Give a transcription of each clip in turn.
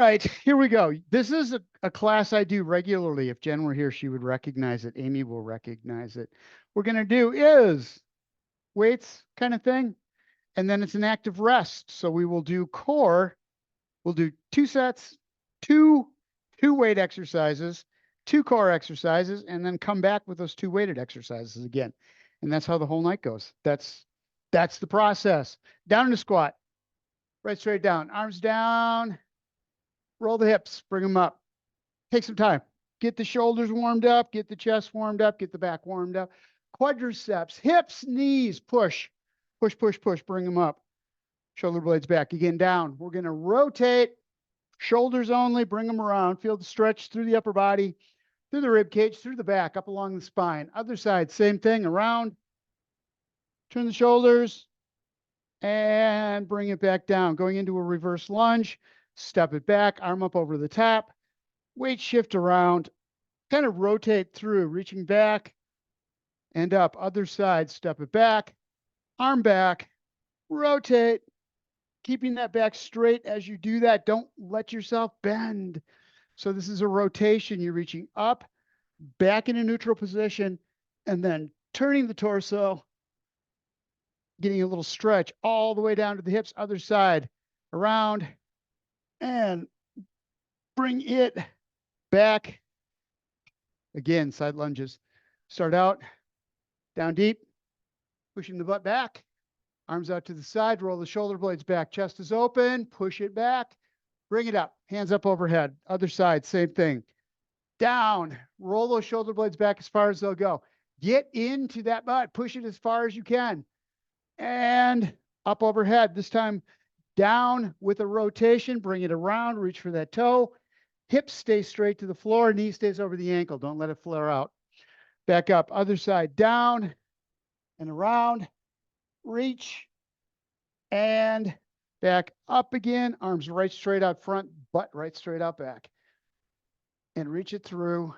All right, here we go. This is a class I do regularly. If Jen were here, she would recognize it. Amy will recognize it. What we're going to do is weights kind of thing, and then it's an active rest. So we will do core. We'll do 2 sets, two weight exercises, 2 core exercises, and then come back with those 2 weighted exercises again. And that's how the whole night goes. That's the process. Down in the squat, right straight down, arms down, roll the hips, bring them up. Take some time. Get the shoulders warmed up, get the chest warmed up, get the back warmed up. Quadriceps, hips, knees, push, push, push, push, bring them up. Shoulder blades back, again down. We're going to rotate, shoulders only, bring them around. Feel the stretch through the upper body, through the rib cage, through the back, up along the spine. Other side, same thing, around. Turn the shoulders and bring it back down. Going into a reverse lunge, step it back, arm up over the top. Weight shift around, kind of rotate through, reaching back and up. Other side, step it back, arm back, rotate, keeping that back straight as you do that. Don't let yourself bend. So this is a rotation. You're reaching up, back in a neutral position, and then turning the torso, getting a little stretch all the way down to the hips. Other side, around, and bring it back. Again, side lunges. Start out, down deep, pushing the butt back, arms out to the side, roll the shoulder blades back, chest is open, push it back, bring it up, hands up overhead. Other side, same thing. Down, roll those shoulder blades back as far as they'll go. Get into that butt, push it as far as you can. And up overhead, this time down with a rotation, bring it around, reach for that toe. Hips stay straight to the floor, knee stays over the ankle. Don't let it flare out. Back up, other side, down and around, reach, and back up again. Arms right straight out front, butt right straight out back. And reach it through.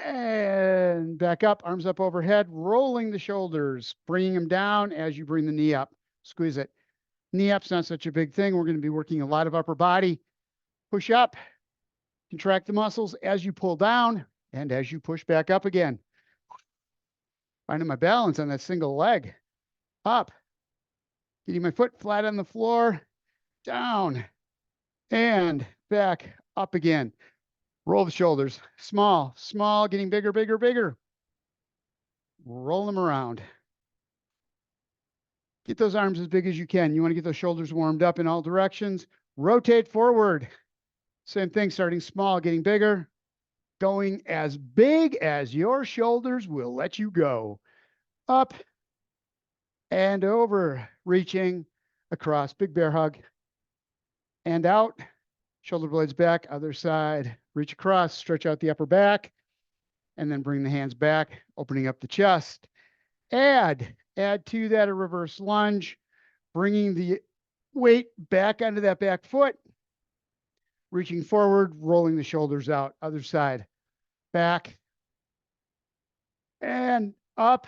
And back up, arms up overhead, rolling the shoulders, bringing them down as you bring the knee up. Squeeze it. Knee up's not such a big thing. We're going to be working a lot of upper body. Push up, contract the muscles as you pull down and as you push back up again. Finding my balance on that single leg. Up, getting my foot flat on the floor, down, and back up again. Roll the shoulders, small, small, getting bigger, bigger, bigger. Roll them around. Get those arms as big as you can. You want to get those shoulders warmed up in all directions. Rotate forward. Same thing, starting small, getting bigger, going as big as your shoulders will let you go. Up and over, reaching across, big bear hug. And out, shoulder blades back, other side, reach across, stretch out the upper back, and then bring the hands back, opening up the chest. Add to that a reverse lunge, bringing the weight back onto that back foot, reaching forward, rolling the shoulders out, other side, back, and up.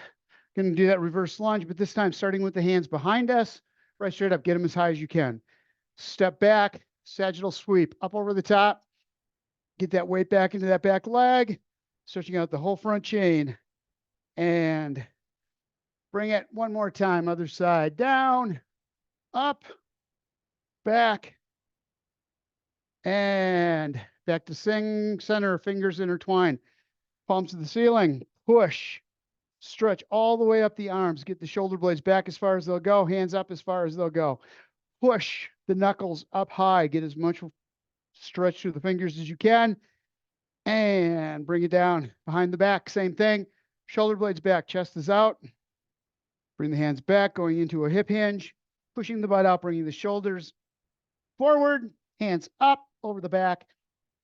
Going to do that reverse lunge, but this time starting with the hands behind us, right straight up, get them as high as you can. Step back, sagittal sweep, up over the top, get that weight back into that back leg, stretching out the whole front chain, and bring it one more time, other side, down, up, back, and back to center, fingers intertwined, palms to the ceiling, push, stretch all the way up the arms, get the shoulder blades back as far as they'll go, hands up as far as they'll go. Push the knuckles up high, get as much stretch through the fingers as you can, and bring it down behind the back, same thing. Shoulder blades back, chest is out. Bring the hands back, going into a hip hinge, pushing the butt out, bringing the shoulders forward, hands up over the back,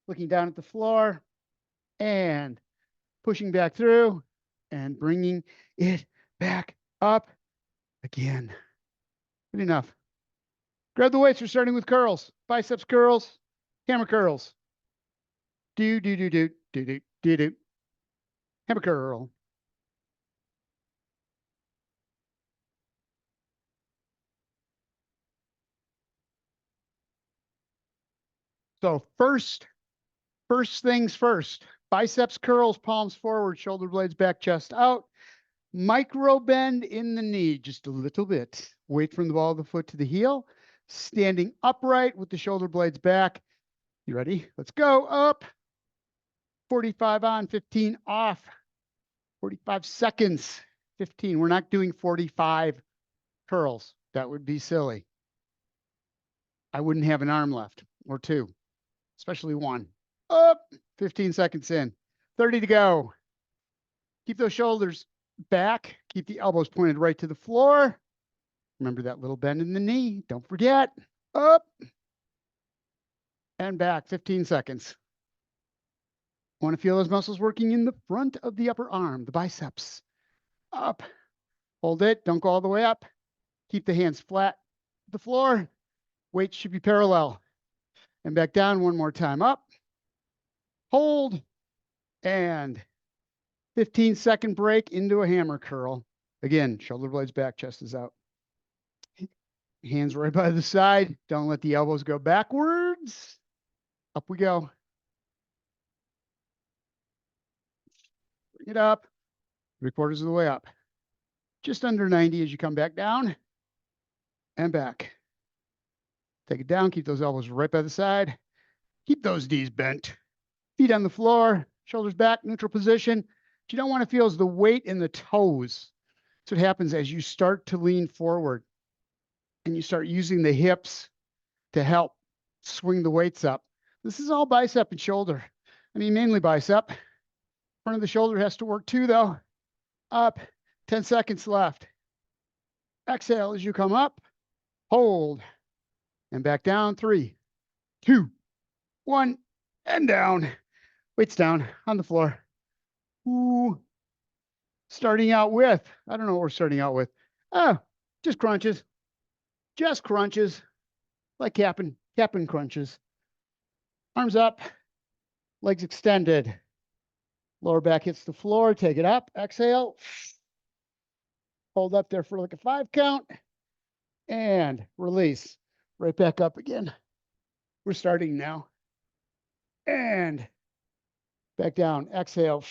looking down at the floor, and pushing back through, and bringing it back up again. Good enough. Grab the weights. We're starting with curls. Biceps curls, hammer curls. Do, do, do, do, do, do, do, do. Hammer curl. So first things first, biceps curls, palms forward, shoulder blades back, chest out. Micro bend in the knee, just a little bit. Weight from the ball of the foot to the heel. Standing upright with the shoulder blades back. You ready? Let's go. Up. 45 on, 15 off. 45 seconds. 15. We're not doing 45 curls. That would be silly. I wouldn't have an arm left, or two, especially one. Up. 15 seconds in. 30 to go. Keep those shoulders back. Keep the elbows pointed right to the floor. Remember that little bend in the knee. Don't forget. Up and back. 15 seconds. Want to feel those muscles working in the front of the upper arm, the biceps. Up. Hold it. Don't go all the way up. Keep the hands flat to the floor. Weight should be parallel. And back down one more time. Up. Hold. And 15-second break into a hammer curl. Again, shoulder blades back, chest is out. Hands right by the side. Don't let the elbows go backwards. Up we go. Bring it up. 3/4 of the way up. Just under 90 as you come back down and back. Take it down. Keep those elbows right by the side. Keep those knees bent. Feet on the floor. Shoulders back, neutral position. What you don't want to feel is the weight in the toes. That's what happens as you start to lean forward and you start using the hips to help swing the weights up. This is all bicep and shoulder. I mean, mainly bicep. Front of the shoulder has to work too, though. Up. 10 seconds left. Exhale as you come up. Hold. And back down. 3, 2, 1. And down. Weights down on the floor. Ooh. Starting out with, I don't know what we're starting out with. Just crunches. Just crunches. Like cap'n crunches. Arms up. Legs extended. Lower back hits the floor. Take it up. Exhale. Hold up there for like a 5 count. And release. Right back up again. We're starting now. And back down. Exhale.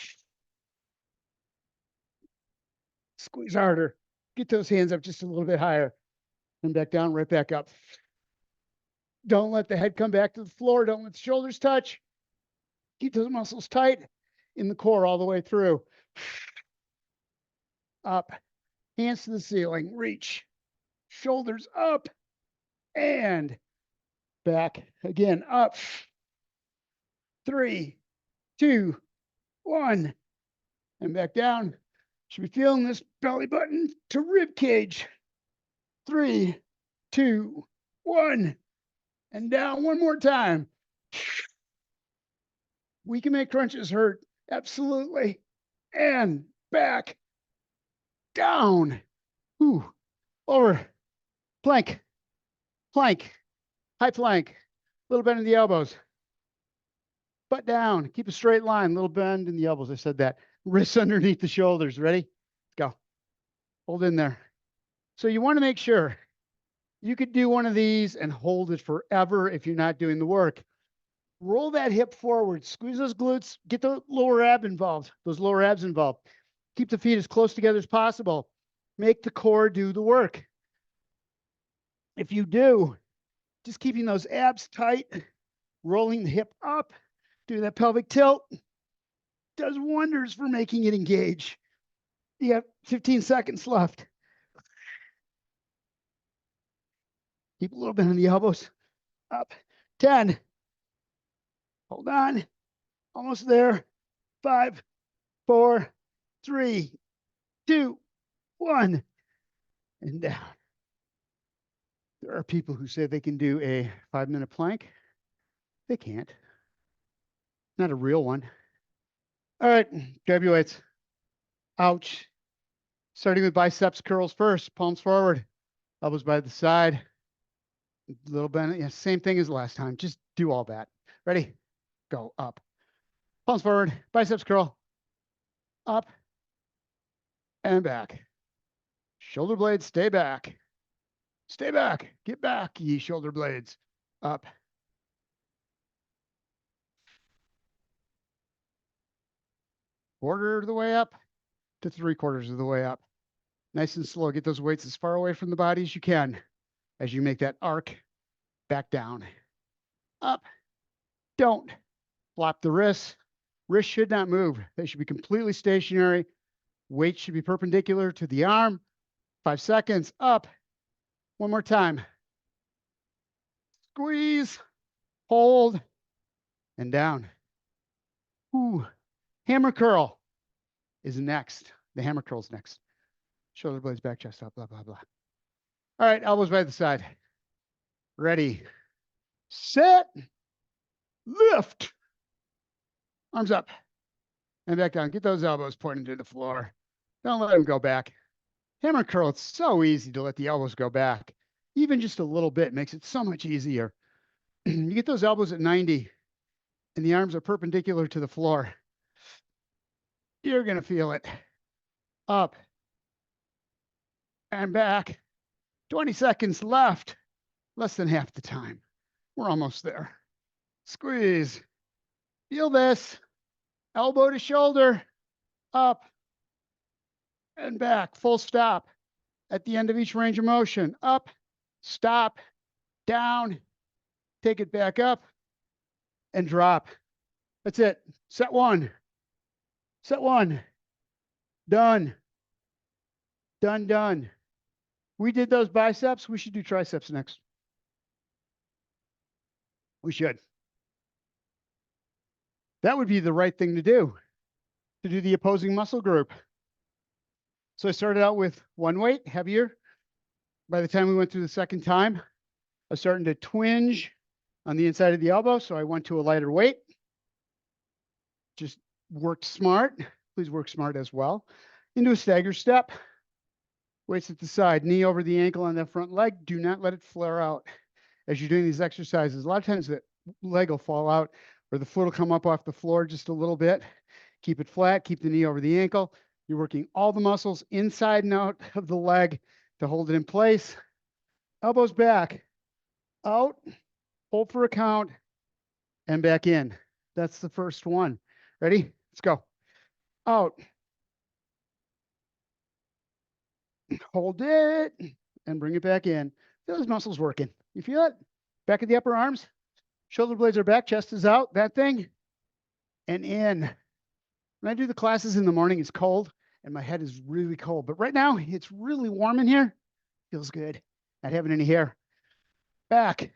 Squeeze harder. Get those hands up just a little bit higher. And back down, right back up. Don't let the head come back to the floor. Don't let the shoulders touch. Keep those muscles tight in the core all the way through. Up. Hands to the ceiling. Reach. Shoulders up. And back. Again, up. 3, 2, 1. And back down. Should be feeling this belly button to rib cage. 3, 2, 1. And down one more time. We can make crunches hurt. Absolutely. And back. Down. Ooh. Over. Plank. Plank. High plank. Little bend in the elbows. Butt down. Keep a straight line. Little bend in the elbows. I said that. Wrists underneath the shoulders. Ready? Go. Hold in there. So you want to make sure you could do one of these and hold it forever if you're not doing the work. Roll that hip forward. Squeeze those glutes. Get the lower ab involved. Those lower abs involved. Keep the feet as close together as possible. Make the core do the work. If you do, just keeping those abs tight, rolling the hip up, do that pelvic tilt, does wonders for making it engage. You have 15 seconds left. Keep a little bit on the elbows. Up. 10. Hold on. Almost there. 5, 4, 3, 2, 1. And down. There are people who say they can do a 5-minute plank. They can't. Not a real one. All right, grab your weights. Ouch. Starting with biceps curls first. Palms forward. Elbows by the side. A little bend. Yeah, same thing as last time. Just do all that. Ready? Go. Up. Palms forward. Biceps curl. Up. And back. Shoulder blades stay back. Stay back. Get back, ye shoulder blades. Up. quarter of the way up to 3/4 of the way up. Nice and slow. Get those weights as far away from the body as you can as you make that arc back down. Up. Don't flop the wrists. Wrists should not move. They should be completely stationary. Weight should be perpendicular to the arm. 5 seconds. Up. One more time. Squeeze. Hold. And down. Ooh. Hammer curl is next. The hammer curl is next. Shoulder blades, back, chest up, blah, blah, blah. All right, elbows by the side. Ready. Set. Lift. Arms up. And back down. Get those elbows pointing to the floor. Don't let them go back. Hammer curl, it's so easy to let the elbows go back. Even just a little bit makes it so much easier. You get those elbows at 90 and the arms are perpendicular to the floor. You're going to feel it. Up and back. 20 seconds left. Less than half the time. We're almost there. Squeeze. Feel this. Elbow to shoulder. Up and back. Full stop. At the end of each range of motion. Up. Stop. Down. Take it back up. And drop. That's it. Set one. Set one. Done. Done, done. We did those biceps. We should do triceps next. We should. That would be the right thing to do the opposing muscle group. So I started out with one weight, heavier. By the time we went through the second time, I was starting to twinge on the inside of the elbow. So I went to a lighter weight. Just worked smart. Please work smart as well. Into a stagger step. Weights at the side, knee over the ankle on the front leg. Do not let it flare out as you're doing these exercises. A lot of times the leg will fall out or the foot will come up off the floor just a little bit. Keep it flat, keep the knee over the ankle. You're working all the muscles inside and out of the leg to hold it in place. Elbows back, out, hold for a count, and back in. That's the first one. Ready? Let's go. Out. Hold it and bring it back in. Feel those muscles working. You feel it? Back of the upper arms. Shoulder blades are back. Chest is out. That thing. And in. When I do the classes in the morning, it's cold and my head is really cold. But right now, it's really warm in here. Feels good. Not having any hair. Back.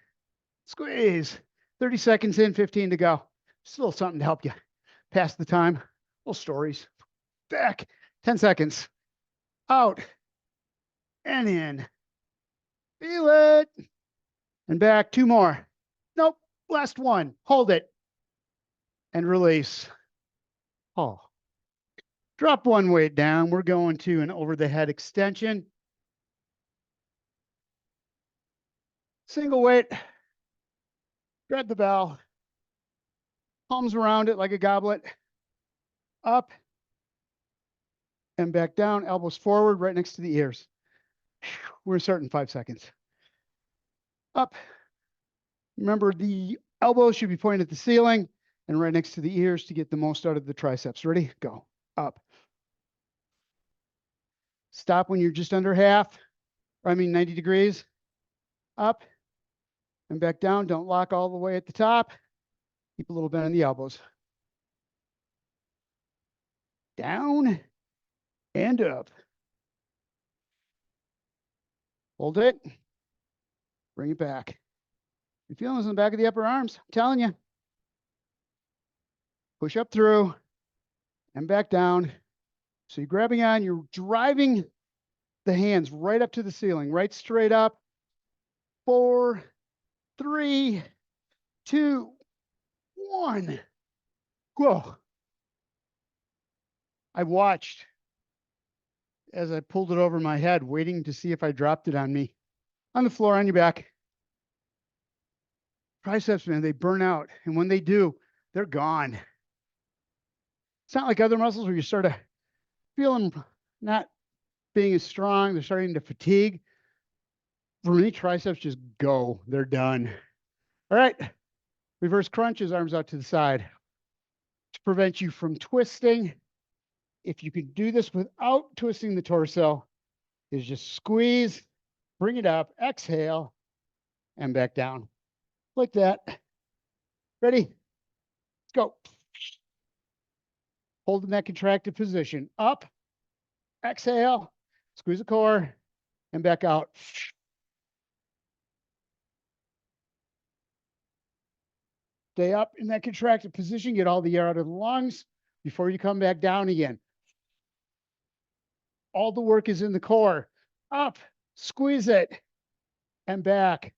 Squeeze. 30 seconds in, 15 to go. Just a little something to help you pass the time. Little stories. Back. 10 seconds. Out. And in. Feel it. And back. 2 more. Nope. Last one. Hold it. And release. Oh. Drop one weight down. We're going to an over the head extension. Single weight. Grab the bell. Palms around it like a goblet. Up. And back down. Elbows forward right next to the ears. We're starting 5 seconds. Up. Remember, the elbows should be pointed at the ceiling and right next to the ears to get the most out of the triceps. Ready? Go. Up. Stop when you're just under half. 90 degrees. Up and back down. Don't lock all the way at the top. Keep a little bend in the elbows. Down and up. Hold it. Bring it back. You're feeling this in the back of the upper arms. I'm telling you. Push up through and back down. So you're grabbing on, you're driving the hands right up to the ceiling, right straight up. 4, 3, 2, 1. Whoa. I watched as I pulled it over my head, waiting to see if I dropped it on me. On the floor, on your back. Triceps, man, they burn out. And when they do, they're gone. It's not like other muscles where you start to feel them not being as strong. They're starting to fatigue. For me, triceps just go. They're done. All right. Reverse crunches, arms out to the side. To prevent you from twisting, if you can do this without twisting the torso, is just squeeze, bring it up, exhale, and back down. Like that. Ready? Let's go. Hold in that contracted position. Up, exhale, squeeze the core, and back out. Stay up in that contracted position. Get all the air out of the lungs before you come back down again. All the work is in the core. Up, squeeze it, and back.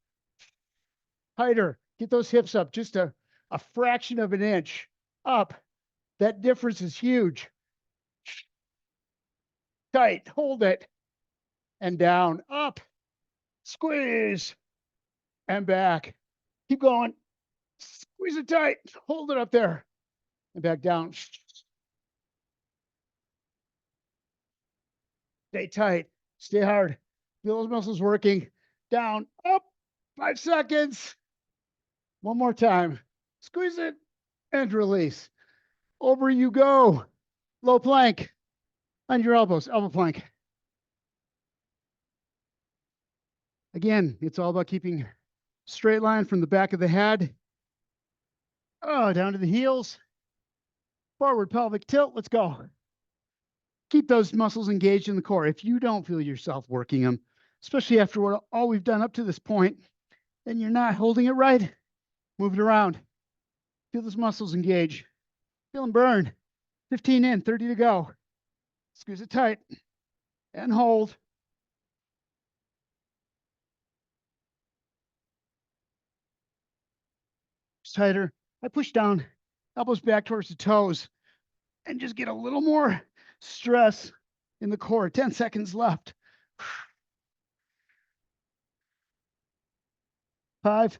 Tighter. Get those hips up just a fraction of an inch. Up. That difference is huge. Tight. Hold it. And down. Up. Squeeze. And back. Keep going. Squeeze it tight. Hold it up there. And back down. Stay tight. Stay hard. Feel those muscles working. Down. Up. 5 seconds. One more time. Squeeze it and release. Over you go. Low plank on your elbows. Elbow plank. Again, it's all about keeping straight line from the back of the head. Oh, down to the heels. Forward pelvic tilt. Let's go. Keep those muscles engaged in the core. If you don't feel yourself working them, especially after all we've done up to this point, and you're not holding it right, move it around. Feel those muscles engage. Feel them burn. 15 in, 30 to go. Squeeze it tight and hold. Tighter. I push down, elbows back towards the toes, and just get a little more stress in the core. 10 seconds left. 5,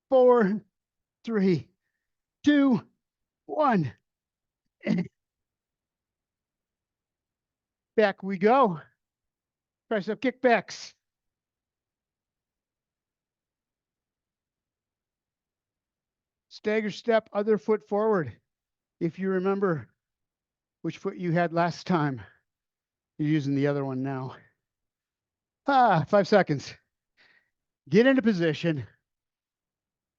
4, 3, 2, 1. Back we go. Tricep kickbacks. Stagger step, other foot forward. If you remember which foot you had last time, you're using the other one now. 5 seconds. Get into position.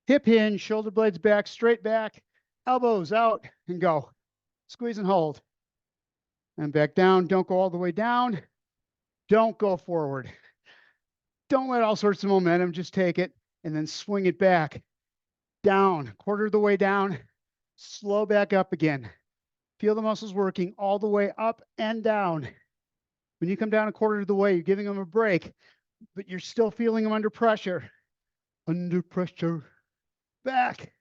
Hip hinge, shoulder blades back, straight back, elbows out, and go. Squeeze and hold. And back down. Don't go all the way down. Don't go forward. Don't let all sorts of momentum. Just take it and then swing it back. Down, quarter of the way down. Slow back up again. Feel the muscles working all the way up and down. When you come down a quarter of the way, you're giving them a break, but you're still feeling them under pressure. Under pressure. Back.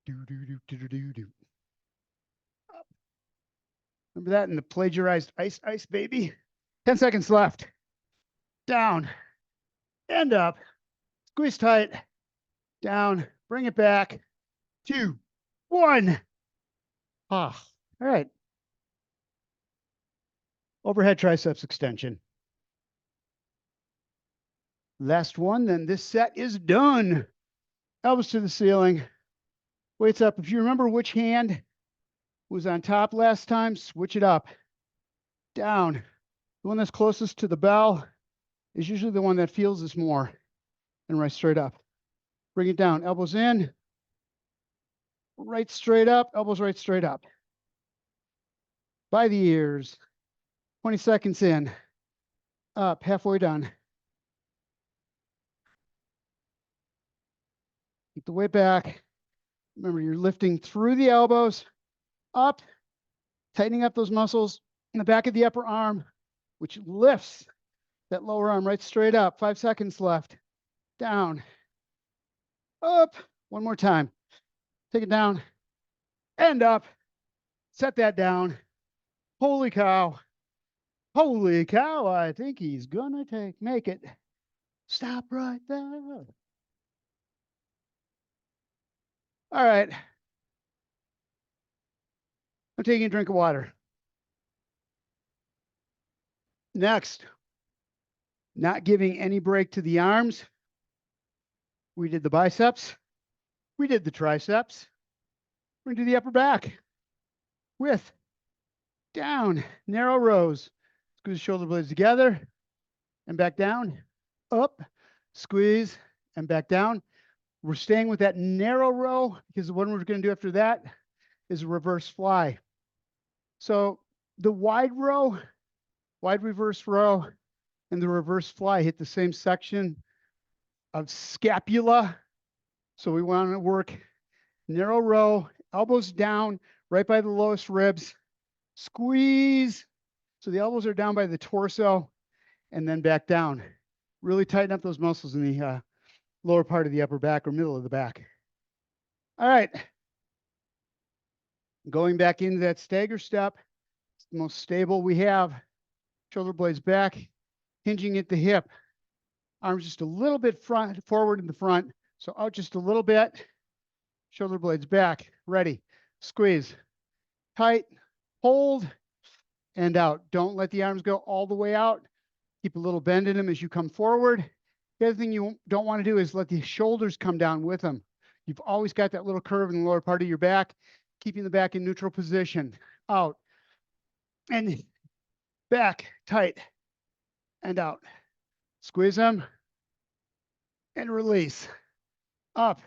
Do, do, do, do, do, do. Up. Remember that in the plagiarized ice, baby? 10 seconds left. Down. And up. Squeeze tight. Down. Bring it back. 2, 1. All right. Overhead triceps extension. Last one, then this set is done. Elbows to the ceiling. Weights up. If you remember which hand was on top last time, switch it up. Down. The one that's closest to the bell is usually the one that feels this more. And right straight up. Bring it down. Elbows in. Right straight up. Elbows right straight up. By the ears. 20 seconds in. Up. Halfway done. Keep the weight back. Remember, you're lifting through the elbows, up, tightening up those muscles in the back of the upper arm, which lifts that lower arm right straight up. 5 seconds left. Down. Up. One more time. Take it down. And up. Set that down. Holy cow. Holy cow. I think he's gonna make it. Stop right there. All right. I'm taking a drink of water. Next, not giving any break to the arms. We did the biceps. We did the triceps. We're going to do the upper back with down, narrow rows. Squeeze shoulder blades together and back down, up, squeeze and back down. We're staying with that narrow row because the one we're going to do after that is a reverse fly. So the wide row, wide reverse row, and the reverse fly hit the same section of scapula. So we want to work narrow row, elbows down, right by the lowest ribs, squeeze. So the elbows are down by the torso and then back down. Really tighten up those muscles in the lower part of the upper back or middle of the back. All right. Going back into that stagger step. It's the most stable we have. Shoulder blades back, hinging at the hip. Arms just a little bit forward in the front. So out just a little bit. Shoulder blades back, ready. Squeeze, tight, hold, and out. Don't let the arms go all the way out. Keep a little bend in them as you come forward. The other thing you don't want to do is let the shoulders come down with them. You've always got that little curve in the lower part of your back, keeping the back in neutral position. Out and back, tight, and out. Squeeze them and release. Up.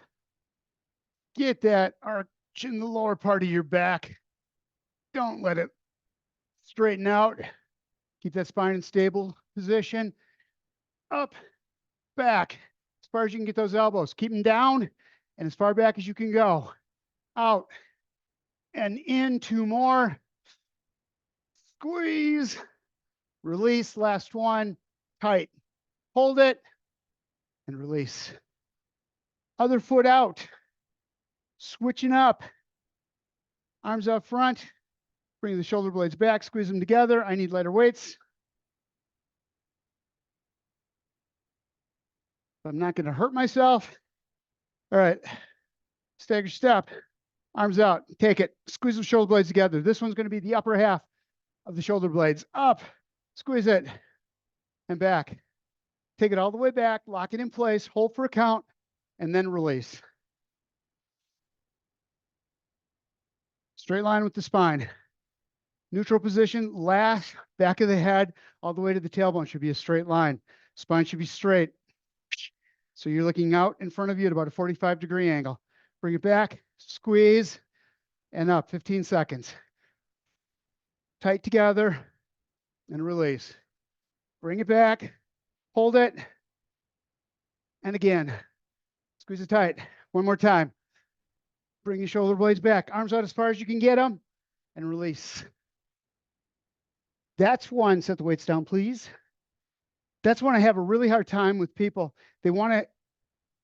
Get that arch in the lower part of your back. Don't let it straighten out. Keep that spine in stable position. Up, back, as far as you can get those elbows. Keep them down and as far back as you can go. Out and in, 2 more. Squeeze, release, last one, tight. Hold it and release. Other foot out, switching up. Arms up front, bring the shoulder blades back, squeeze them together. I need lighter weights. I'm not going to hurt myself. All right, stagger step, arms out, take it, squeeze the shoulder blades together. This one's going to be the upper half of the shoulder blades. Up, squeeze it, and back. Take it all the way back, lock it in place, hold for a count, and then release. Straight line with the spine. Neutral position, last, back of the head, all the way to the tailbone should be a straight line. Spine should be straight. So you're looking out in front of you at about a 45-degree angle. Bring it back, squeeze, and up, 15 seconds. Tight together, and release. Bring it back, hold it, and again, squeeze it tight. One more time. Bring your shoulder blades back, arms out as far as you can get them, and release. That's one. Set the weights down, please. That's when I have a really hard time with people. They want to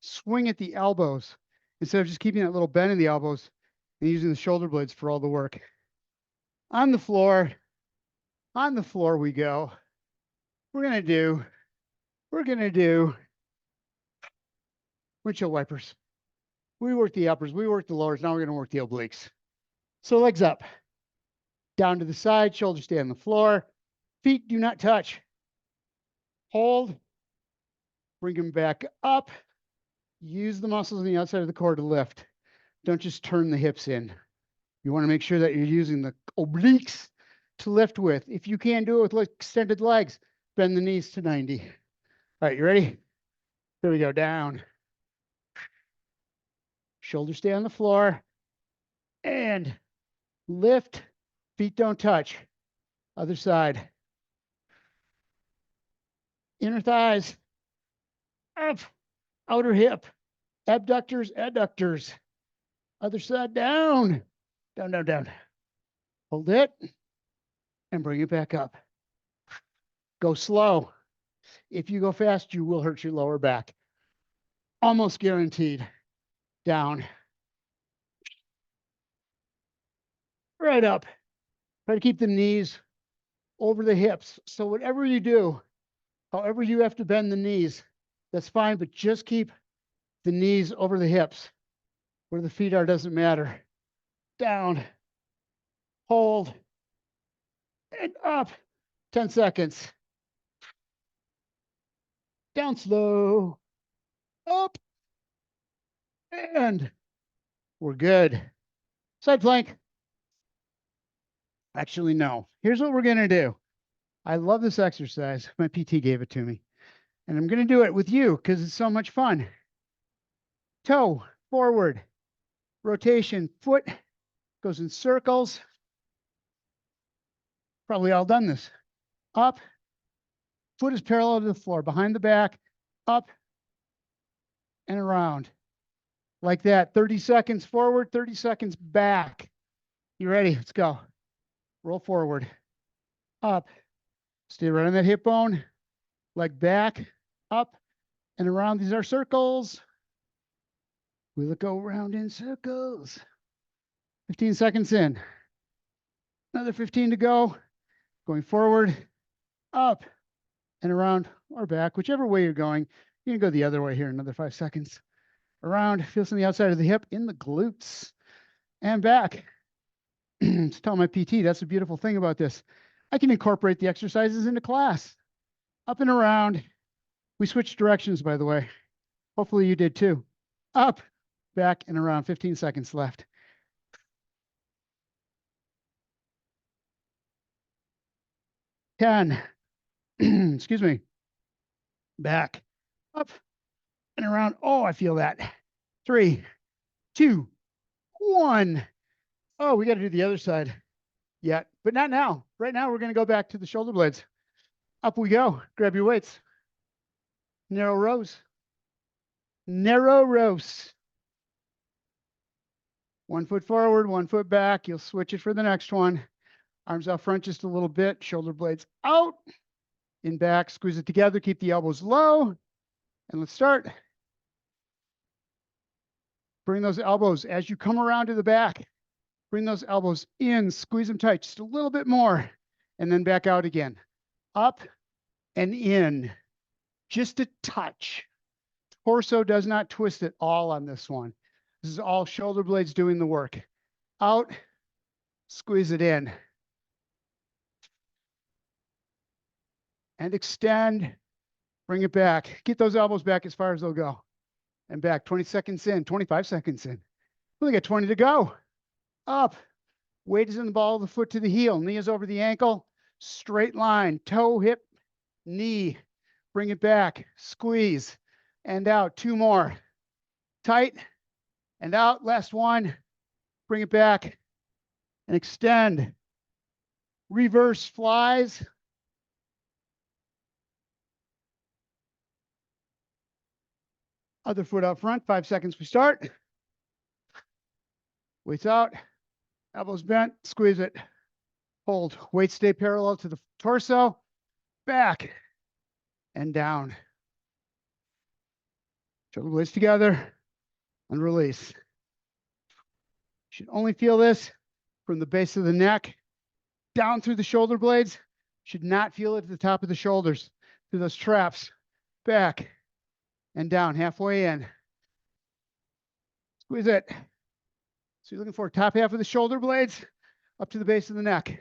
swing at the elbows instead of just keeping that little bend in the elbows and using the shoulder blades for all the work. On the floor we go. We're going to do windshield wipers. We work the uppers, we work the lowers. Now we're going to work the obliques. So legs up, down to the side, shoulders stay on the floor. Feet do not touch. Hold, bring them back up. Use the muscles on the outside of the core to lift. Don't just turn the hips in. You want to make sure that you're using the obliques to lift with. If you can't do it with extended legs, bend the knees to 90. All right, you ready? Here we go, down. Shoulders stay on the floor. And lift, feet don't touch. Other side. Inner thighs. Up, outer hip. Abductors, adductors. Other side, down. Down, down, down. Hold it and bring it back up. Go slow. If you go fast, you will hurt your lower back. Almost guaranteed. Down. Right up. Try to keep the knees over the hips. So whatever you do, however you have to bend the knees, that's fine, but just keep the knees over the hips. Where the feet are doesn't matter. Down. Hold. And up. 10 seconds. Down slow. Up. And we're good. Side plank. Actually, no. Here's what we're going to do. I love this exercise. My PT gave it to me. And I'm going to do it with you because it's so much fun. Toe forward, rotation, foot goes in circles. Probably all done this. Up, foot is parallel to the floor, behind the back, up and around. Like that. 30 seconds forward, 30 seconds back. You ready? Let's go. Roll forward, up, stay right on that hip bone, leg back, up and around. These are circles. We'll go around in circles. 15 seconds in. Another 15 to go. Going forward, up and around or back, whichever way you're going. You can go the other way here, another 5 seconds. Around, feels on the outside of the hip, in the glutes, and back. To tell my PT, that's the beautiful thing about this. I can incorporate the exercises into class. Up and around. We switched directions, by the way. Hopefully you did too. Up, back, and around. 15 seconds left. Ten. Excuse me. Back, up, and around. Oh, I feel that. 3, 2, 1. Oh, we got to do the other side yet, but not now. Right now, we're going to go back to the shoulder blades. Up we go. Grab your weights. Narrow rows. Narrow rows. 1 foot forward, 1 foot back. You'll switch it for the next one. Arms out front just a little bit. Shoulder blades out. In back. Squeeze it together. Keep the elbows low. And let's start. Bring those elbows as you come around to the back. Bring those elbows in. Squeeze them tight just a little bit more. And then back out again. Up and in. Just a touch. Torso does not twist at all on this one. This is all shoulder blades doing the work. Out, squeeze it in. And extend, bring it back. Get those elbows back as far as they'll go. And back, 20 seconds in, 25 seconds in. We only got 20 to go. Up, weight is in the ball of the foot to the heel. Knee is over the ankle, straight line, toe, hip, knee. Bring it back, squeeze, and out. 2 more. Tight, and out. Last one. Bring it back, and extend. Reverse flies. Other foot up front, 5 seconds we start. Weights out, elbows bent, squeeze it. Hold, weight stay parallel to the torso, back, and down. Shoulder blades together, and release. Should only feel this from the base of the neck, down through the shoulder blades. Should not feel it at the top of the shoulders, through those traps, back, and down, halfway in. Squeeze it. So you're looking for top half of the shoulder blades, up to the base of the neck.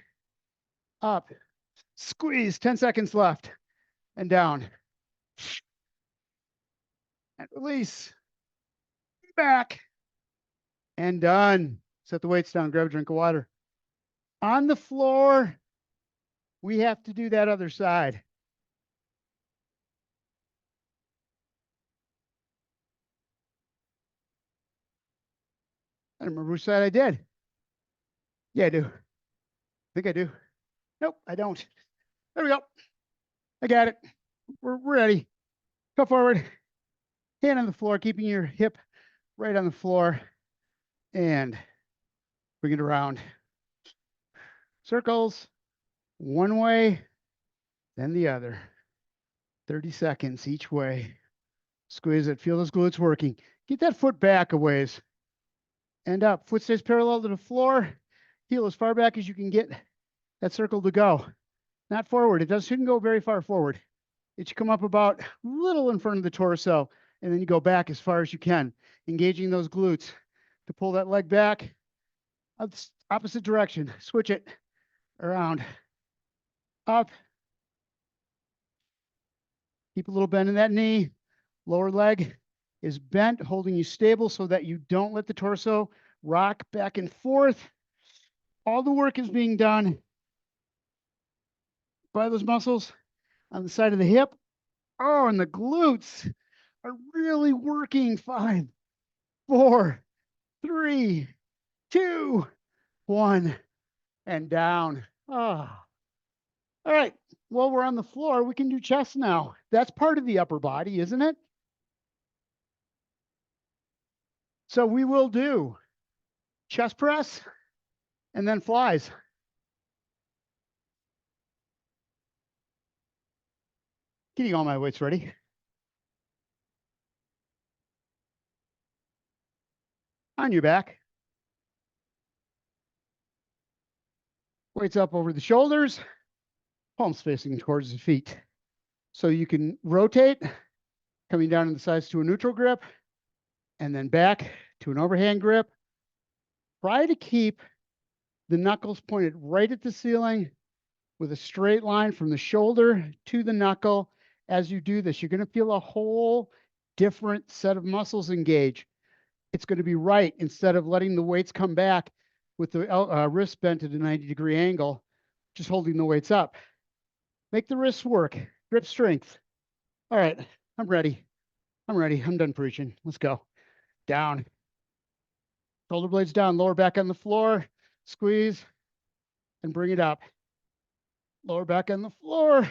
Up, squeeze, 10 seconds left, and down. And release. Back, and done. Set the weights down, grab a drink of water. On the floor, we have to do that other side. I don't remember which side I did. Yeah, I do. I think I do. Nope, I don't. There we go. I got it. We're ready. Go forward. Hand on the floor, keeping your hip right on the floor. And bring it around. Circles. One way, then the other. 30 seconds each way. Squeeze it. Feel those glutes working. Get that foot back a ways. And up. Foot stays parallel to the floor. Heel as far back as you can get that circle to go. Not forward. It shouldn't go very far forward. It should come up about a little in front of the torso. And then you go back as far as you can. Engaging those glutes to pull that leg back. Opposite direction. Switch it around. Up. Keep a little bend in that knee. Lower leg is bent, holding you stable so that you don't let the torso rock back and forth. All the work is being done by those muscles on the side of the hip. Oh, and the glutes are really working. 5, 4, 3, 2, 1, and down. Ah. All right. Well, we're on the floor. We can do chest now. That's part of the upper body, isn't it? So we will do chest press and then flies. Getting all my weights ready. On your back. Weights up over the shoulders, palms facing towards the feet. So you can rotate, coming down on the sides to a neutral grip, and then back to an overhand grip. Try to keep the knuckles pointed right at the ceiling with a straight line from the shoulder to the knuckle. As you do this, you're going to feel a whole different set of muscles engage. It's going to be right instead of letting the weights come back with the wrist bent at a 90-degree angle, just holding the weights up. Make the wrists work. Grip strength. All right, I'm ready. I'm done preaching. Let's go. Down. Shoulder blades down, lower back on the floor. Squeeze and bring it up. Lower back on the floor.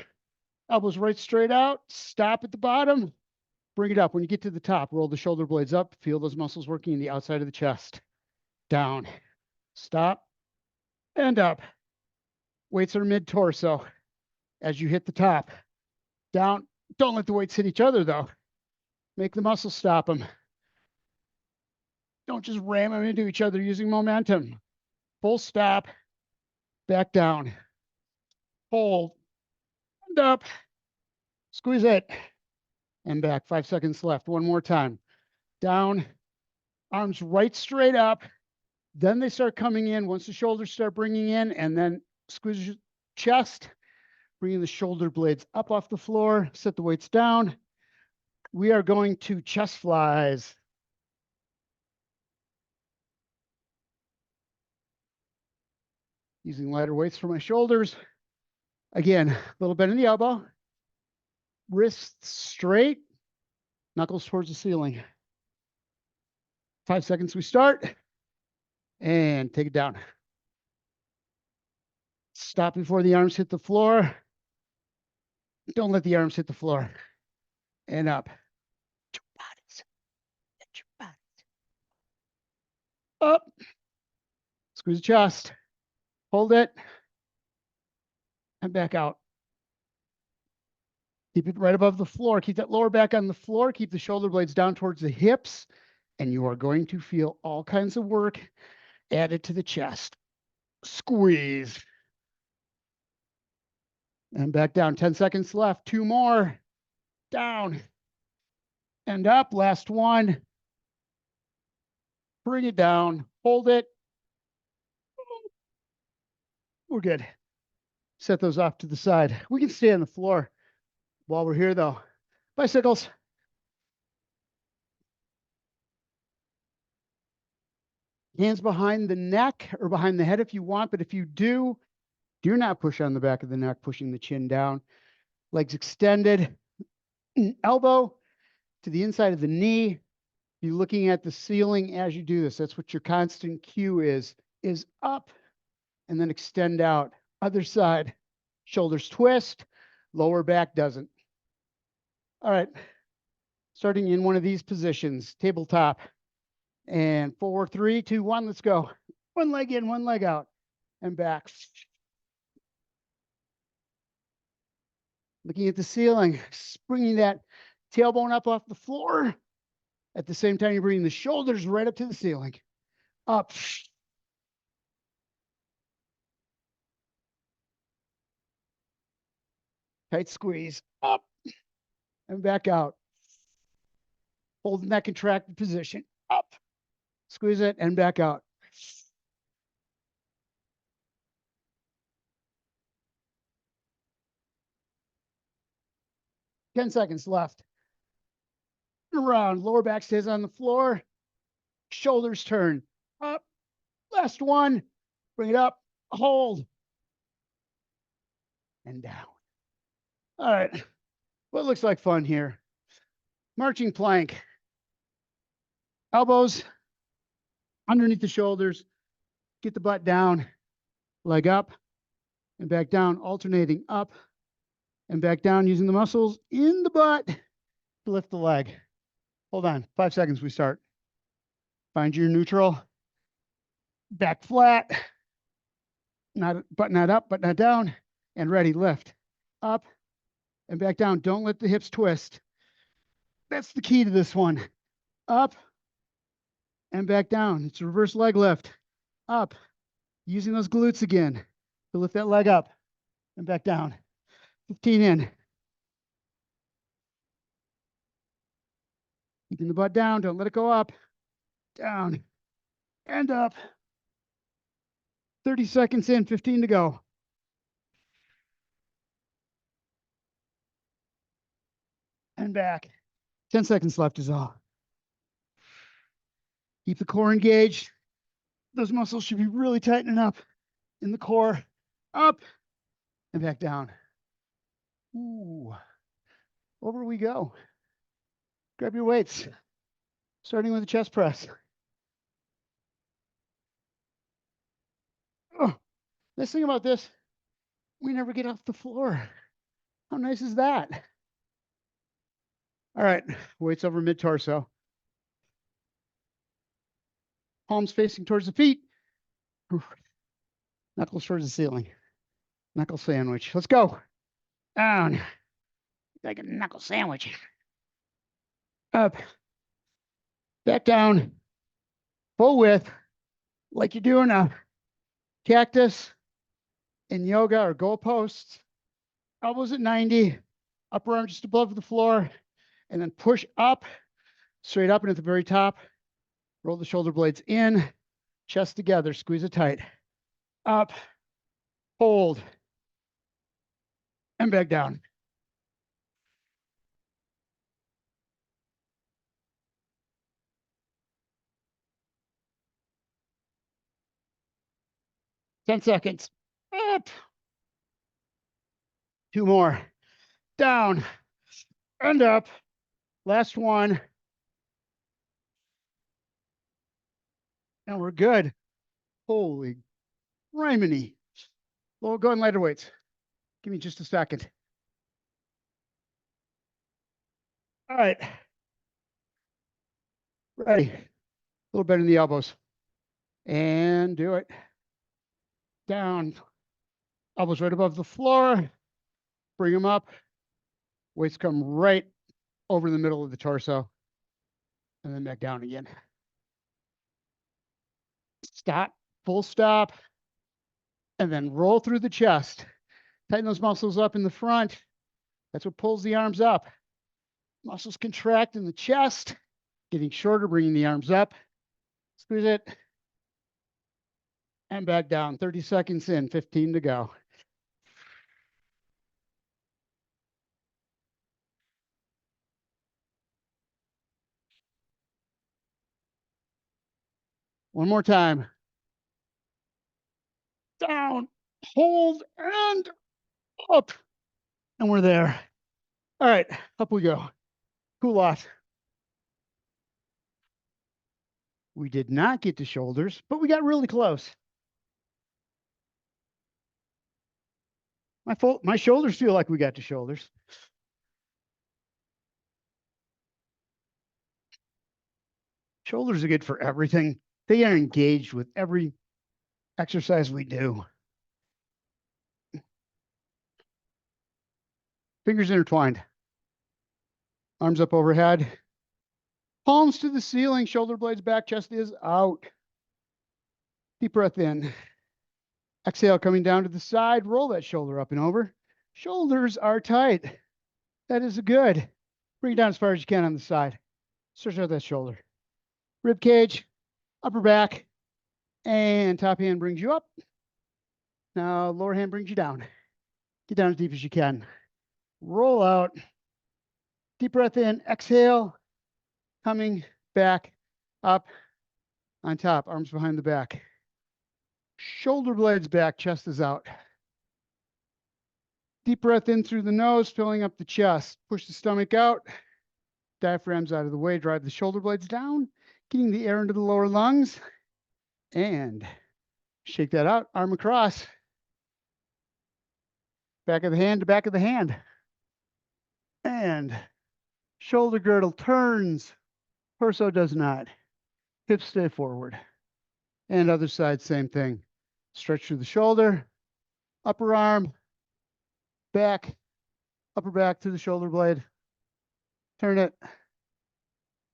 Elbows right straight out. Stop at the bottom. Bring it up. When you get to the top, roll the shoulder blades up. Feel those muscles working in the outside of the chest. Down. Stop. And up. Weights are mid-torso as you hit the top. Down. Don't let the weights hit each other, though. Make the muscles stop them. Don't just ram them into each other using momentum. Full stop. Back down. Hold. And up. Squeeze it. And back. 5 seconds left. One more time. Down. Arms right straight up. Then they start coming in once the shoulders start bringing in, and then squeeze your chest, bringing the shoulder blades up off the floor. Set the weights down. We are going to chest flies. Using lighter weights for my shoulders. Again, a little bend in the elbow. Wrists straight. Knuckles towards the ceiling. 5 seconds we start. And take it down. Stop before the arms hit the floor. Don't let the arms hit the floor. And up. Your bodies. Your bodies. Up. Squeeze the chest. Hold it. And back out. Keep it right above the floor. Keep that lower back on the floor. Keep the shoulder blades down towards the hips. And you are going to feel all kinds of work added to the chest. Squeeze. And back down. 10 seconds left. 2 more. Down. And up. Last one. Bring it down. Hold it. We're good. Set those off to the side. We can stay on the floor while we're here, though. Bicycles. Hands behind the neck or behind the head if you want, but if you do not push on the back of the neck, pushing the chin down. Legs extended. Elbow to the inside of the knee. You're looking at the ceiling as you do this. That's what your constant cue is up and then extend out. Other side. Shoulders twist. Lower back doesn't. All right. Starting in one of these positions. Tabletop. And 4, 3, 2, 1. Let's go. One leg in, one leg out. And back. Looking at the ceiling. Bringing that tailbone up off the floor. At the same time, you're bringing the shoulders right up to the ceiling. Up. Tight squeeze. Up. And back out. Holding that contracted position. Up. Squeeze it and back out. Ten seconds left. Around. Lower back stays on the floor. Shoulders turn. Up. Last one. Bring it up. hold, and down. All right. What looks like fun here? Marching plank. Elbows underneath the shoulders. Get the butt down. Leg up and back down, alternating up and back down, using the muscles in the butt to lift the leg. Hold on. 5 seconds, we start. Find your neutral. Back flat. Butt not up, butt not down. And ready, lift. Up and back down. Don't let the hips twist. That's the key to this one. Up and back down. It's a reverse leg lift. Up. Using those glutes again to lift that leg up and back down. 15 in. Keeping the butt down. Don't let it go up. Down and up. 30 seconds in, 15 to go. And back. 10 seconds left is all. Keep the core engaged. Those muscles should be really tightening up in the core. Up and back down. Ooh. Over we go. Grab your weights. Starting with the chest press. Oh, nice thing about this, we never get off the floor. How nice is that? All right, weights over mid-torso. Palms facing towards the feet. Knuckles towards the ceiling. Knuckle sandwich. Let's go. Down. Like a knuckle sandwich. Up. Back down. Full width. Like you're doing a cactus in yoga or goalposts. Elbows at 90. Upper arm just above the floor. And then push up. Straight up and at the very top. Roll the shoulder blades in. Chest together. Squeeze it tight. Up. Hold. And back down. Ten seconds. Up. 2 more. Down. And up. Last one. And we're good. Holy criminy. Well, go on lighter weights. Give me just a second. All right. Ready. A little bend in the elbows. And do it. Down. Elbows right above the floor. Bring them up. Weights come right over the middle of the torso. And then back down again. Stop. Full stop. And then roll through the chest. Tighten those muscles up in the front. That's what pulls the arms up. Muscles contract in the chest. Getting shorter, bringing the arms up. Squeeze it. And back down. 30 seconds in, 15 to go. One more time. Down, hold, and up. And we're there. All right, up we go. Cool off. We did not get to shoulders, but we got really close. My shoulders feel like we got to shoulders. Shoulders are good for everything. They are engaged with every exercise we do. Fingers intertwined. Arms up overhead. Palms to the ceiling, shoulder blades back, chest is out. Deep breath in. Exhale, coming down to the side. Roll that shoulder up and over. Shoulders are tight. That is good. Bring it down as far as you can on the side. Stretch out that shoulder. Rib cage, upper back, and top hand brings you up. Now lower hand brings you down. Get down as deep as you can. Roll out. Deep breath in. Exhale. Coming back up on top. Arms behind the back. Shoulder blades back, chest is out. Deep breath in through the nose, filling up the chest. Push the stomach out. Diaphragm's out of the way. Drive the shoulder blades down, getting the air into the lower lungs. And shake that out. Arm across. Back of the hand to back of the hand. And shoulder girdle turns. Torso does not. Hips stay forward. And other side, same thing. Stretch through the shoulder. Upper arm. Back. Upper back to the shoulder blade. Turn it.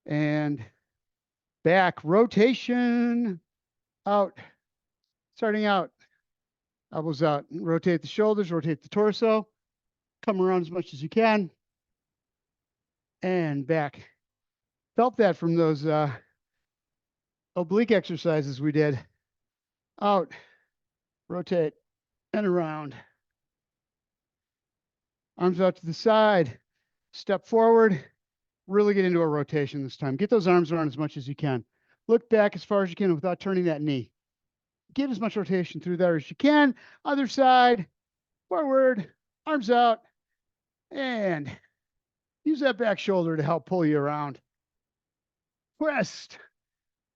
And back. Rotation. Out. Starting out. Elbows out. Rotate the shoulders. Rotate the torso. Come around as much as you can. And back. Felt that from those oblique exercises we did. Out. Rotate. And around. Arms out to the side. Step forward. Really get into a rotation this time. Get those arms around as much as you can. Look back as far as you can without turning that knee. Get as much rotation through there as you can. Other side. Forward. Arms out. And use that back shoulder to help pull you around. Twist.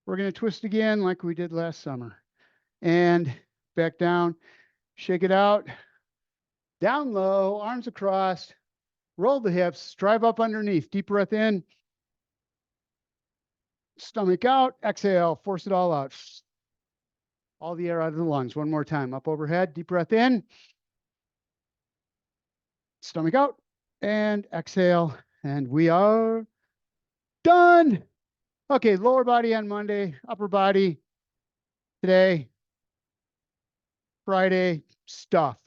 We're going to twist again like we did last summer. And back down. Shake it out. Down low. Arms across. Roll the hips. Drive up underneath. Deep breath in. Stomach out. Exhale. Force it all out. All the air out of the lungs. One more time. Up overhead. Deep breath in. Stomach out. And exhale. And we are done. Okay, lower body on Monday, upper body today, Friday, stuff.